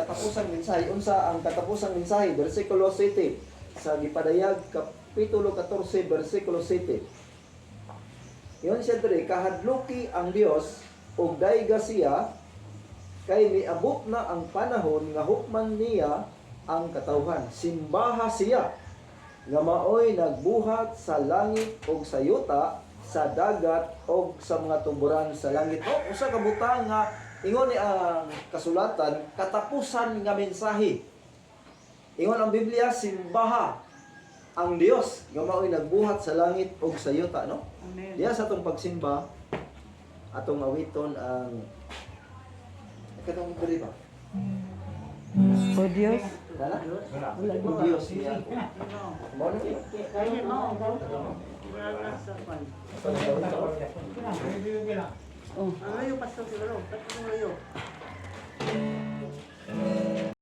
katapusang mensahe. Unsa ang katapusang mensahe? Versikulo 7 sa gipadayag kapitulo 14 versikulo 7. Yon siya diri, kahadluki ang Dios ug dayga siya kay miabot na ang panahon nga hukman niya ang katawhan. Simbaha siya nga maoy nagbuhat sa langit ug sa yuta, sa dagat ug sa mga tuburan sa langit. O usa ka butang nga ingon ni ang kasulatan katapusan nga mensahe. Ingon ang Biblia, simbaha ang Dios nga maoy nagbuhat sa langit ug sa yuta, no? Amen. Diya sa atong pagsimba atong awiton ang katong diri ba? O Diyos. Dala? Wala O Dios niya. Mo na. Kaya mo, wala na sa kwan. Oh. Ang layo, pastor siguro. Ba't ang layo?